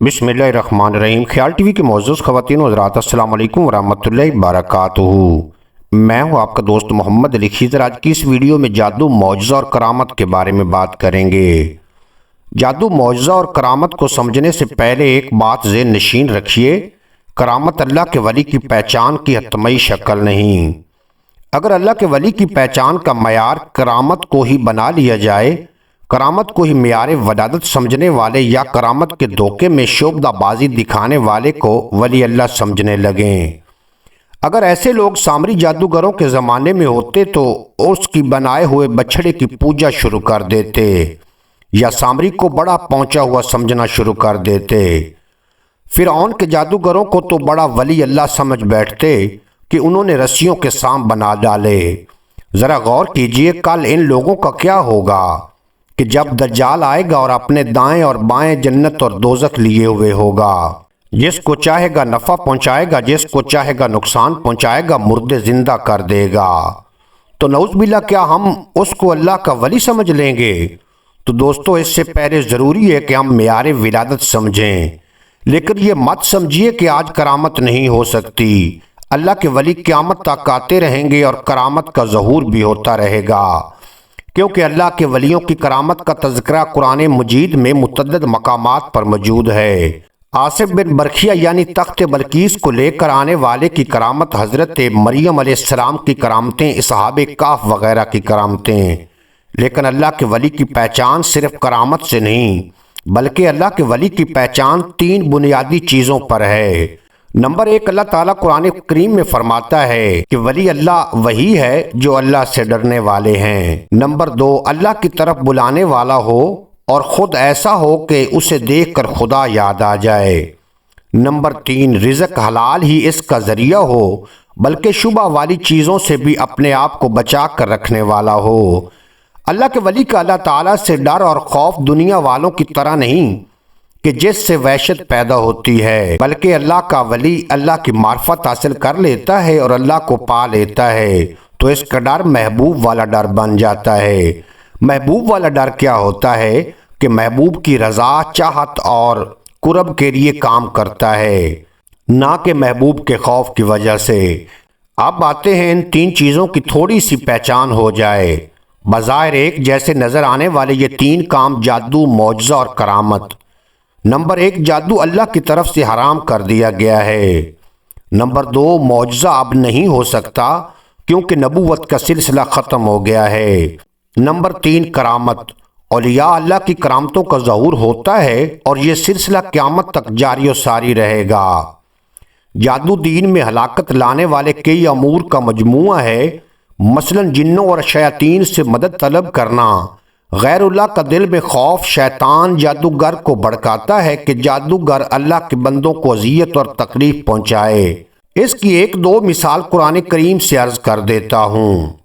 बिस्मिल्लाहिर्रहमानिर्रहीम। ख्याल टीवी के मौजूद ख़वातीन व हज़रात, अस्सलाम वालेकुम वरहमतुल्लाहि वबरकातुहू। मैं हूं आपका दोस्त मोहम्मद अली खिज़र। आज की इस वीडियो में जादू, मौजज़ा और करामत के बारे में बात करेंगे। जादू, मौजज़ा और करामत को समझने से पहले एक बात ज़हन नशीन रखिए, करामत अल्लाह के वली की पहचान की हतमी शक्ल नहीं। अगर अल्लाह के वली की पहचान का मयार करामत को ही बना लिया जाए, करामत को ही मियार वलादत समझने वाले या करामत के धोखे में शोबदाबाजी दिखाने वाले को वली अल्लाह समझने लगें। अगर ऐसे लोग सामरी जादूगरों के ज़माने में होते तो उसकी बनाए हुए बछड़े की पूजा शुरू कर देते या सामरी को बड़ा पहुंचा हुआ समझना शुरू कर देते। फिरौन के जादूगरों को तो बड़ा वली अल्लाह समझ बैठते कि उन्होंने रस्सियों के सांप बना डाले। ज़रा गौर कीजिए, कल इन लोगों का क्या होगा कि जब दज्जाल आएगा और अपने दाएं और बाएं जन्नत और दोज़ख लिए हुए होगा। जिसको चाहेगा नफ़ा पहुंचाएगा, जिसको चाहेगा नुकसान पहुंचाएगा, मुर्दे जिंदा कर देगा। तो नऊज़बिल्लाह, क्या हम उसको अल्लाह का वली समझ लेंगे? तो दोस्तों, इससे पहले ज़रूरी है कि हम मियार विलादत समझें। लेकिन ये मत समझिए कि आज करामत नहीं हो सकती। अल्लाह के वली क़यामत तक आते रहेंगे और करामत का ज़हूर भी होता रहेगा, क्योंकि अल्लाह के वलियों की करामत का तज़किरा कुरान मजीद में मुतअद्दिद मकामात पर मौजूद है। आसिफ बिन बरखिया यानी तख्त बल्कीस को लेकर आने वाले की करामत, हज़रत मरियम अलैहिस्सलाम की करामतें, असहाबे काफ वगैरह की करामतें। लेकिन अल्लाह के वली की पहचान सिर्फ करामत से नहीं, बल्कि अल्लाह के वली की पहचान 3 बुनियादी चीज़ों पर है। नंबर 1, अल्लाह ताला कुरान करीम में फरमाता है कि वली अल्लाह वही है जो अल्लाह से डरने वाले हैं। नंबर 2, अल्लाह की तरफ बुलाने वाला हो और ख़ुद ऐसा हो कि उसे देखकर खुदा याद आ जाए। नंबर 3, रिज़्क हलाल ही इसका ज़रिया हो, बल्कि शुबा वाली चीज़ों से भी अपने आप को बचा कर रखने वाला हो। अल्लाह के वली का अल्लाह ताला से डर और खौफ दुनिया वालों की तरह नहीं कि जिससे वहशत पैदा होती है, बल्कि अल्लाह का वली अल्लाह की मार्फत हासिल कर लेता है और अल्लाह को पा लेता है तो इसका डर महबूब वाला डर बन जाता है। महबूब वाला डर क्या होता है कि महबूब की रज़ा, चाहत और कुर्ब के लिए काम करता है, ना कि महबूब के खौफ की वजह से। अब आते हैं इन 3 चीज़ों की थोड़ी सी पहचान हो जाए। बज़ाहिर एक जैसे नज़र आने वाले ये 3 काम, जादू, मौजज़ा और करामत। नंबर 1, जादू अल्लाह की तरफ से हराम कर दिया गया है। नंबर 2, मौजज़ा अब नहीं हो सकता क्योंकि नबूवत का सिलसिला ख़त्म हो गया है। नंबर 3, करामत। औलिया अल्लाह की करामतों का ज़हूर होता है और ये सिलसिला क़यामत तक जारी और सारी रहेगा। जादू दीन में हलाकत लाने वाले कई अमूर का मजमुआ है। मसलन जिन्नों और शयातीन से मदद तलब करना। गैरुल्लाह का दिल में खौफ शैतान जादूगर को भड़काता है कि जादूगर अल्लाह के बंदों को अजियत और तकलीफ पहुंचाए। इसकी 1-2 मिसाल कुरान करीम से अर्ज कर देता हूँ।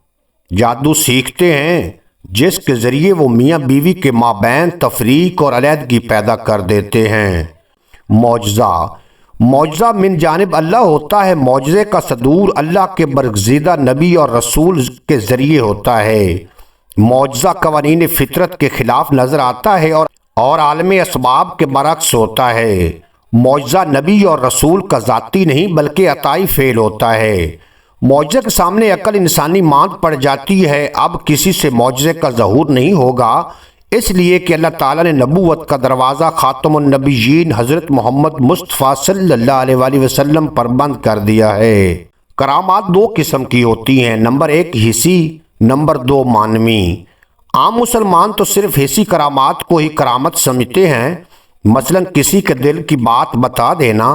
जादू सीखते हैं जिसके ज़रिए वो मियाँ बीवी के माबैन तफरीक और अलहदगी पैदा कर देते हैं। मौजज़ा। मौजज़ा मिन जानिब अल्लाह होता है। मौजज़े का सदूर अल्लाह के बरगज़ीदा नबी और रसूल के ज़रिए होता है। मौजज़ा कवानीन फितरत के खिलाफ नजर आता है और आलम असबाब के बरक्स होता है। मौजज़ा नबी और रसूल का ज़ाती नहीं बल्कि अताई फेल होता है। मौजज़े के सामने अकल इंसानी मांद पड़ जाती है। अब किसी से मौजज़े का ज़हूर नहीं होगा, इसलिए कि अल्लाह ताला ने नबूवत का दरवाज़ा खातमुन नबीयीन हज़रत मोहम्मद मुस्तफ़ा सल्लल्लाहु अलैहि वसल्लम पर बंद कर दिया है। करामात 2 किस्म की होती हैं। नंबर 1, हिस्सी। नंबर 2, मानवी। आम मुसलमान तो सिर्फ हिस्सी करामात को ही करामत समझते हैं। मसलन किसी के दिल की बात बता देना,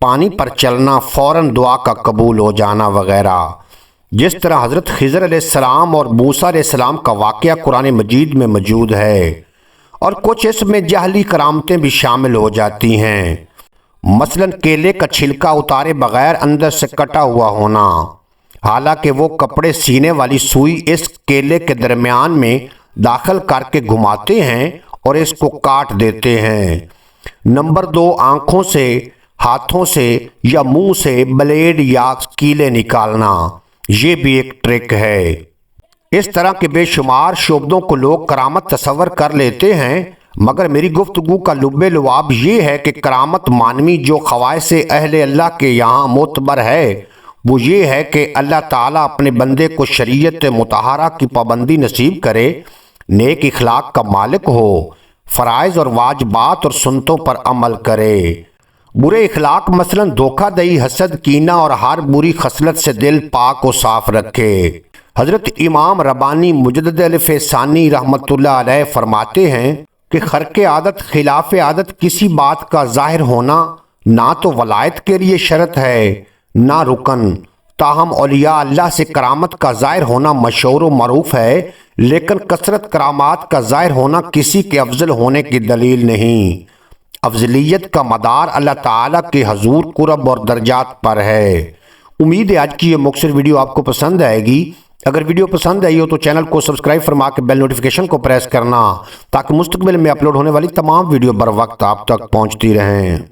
पानी पर चलना, फ़ौरन दुआ का कबूल हो जाना वगैरह। जिस तरह हज़रत खिज़र अलैहिस्सलाम और मूसा अलैहिस्सलाम का वाक़या कुरान मजीद में मौजूद है, और कुछ इसमें जहली करामतें भी शामिल हो जाती हैं। मसलन केले का छिलका उतारे बगैर अंदर से कटा हुआ होना, हालांकि वो कपड़े सीने वाली सुई इस केले के दरमियान में दाखिल करके घुमाते हैं और इसको काट देते हैं। नंबर 2, आँखों से, हाथों से या मुंह से ब्लेड या कीले निकालना, ये भी एक ट्रिक है। इस तरह के बेशुमार शोबदों को लोग करामत तस्वर कर लेते हैं। मगर मेरी गुफ्तगू का लुब्बे लुआब ये है कि करामत मानवी जो ख्वाहिश अहले अल्लाह के यहाँ मोतबर है वो ये है कि अल्लाह ताला अपने बंदे को शरीयत मुतहरा की पाबंदी नसीब करे, नेक इखलाक का मालिक हो, फ़राइज़ और वाजिबात और सुन्नतों पर अमल करे। बुरे इखलाक मसलन धोखाधड़ी, हसद, कीना और हर बुरी खसलत से दिल पाक और साफ रखे। हज़रत इमाम रब्बानी मुजद्दिद अल-फ़सानी रहमतुल्लाह अलैह फरमाते हैं कि खर्क आदत खिलाफ आदत किसी बात का ज़ाहिर होना ना तो वलायत के लिए शर्त है ना रुकन। ताहम औलिया अल्लाह से करामत का ज़ाहिर होना मशहूर व मरूफ है, लेकिन कसरत करामात का ज़ाहिर होना किसी के अफजल होने की दलील नहीं। अफजलियत का मदार अल्लाह ताला के हजूर कुरब और दर्जात पर है। उम्मीद है आज की ये मुख्तसर वीडियो आपको पसंद आएगी। अगर वीडियो पसंद आई हो तो चैनल को सब्सक्राइब फरमा के बेल नोटिफिकेशन को प्रेस करना, ताकि मुस्तकबिल में अपलोड होने वाली तमाम वीडियो बर वक्त आप तक पहुंचती रहें।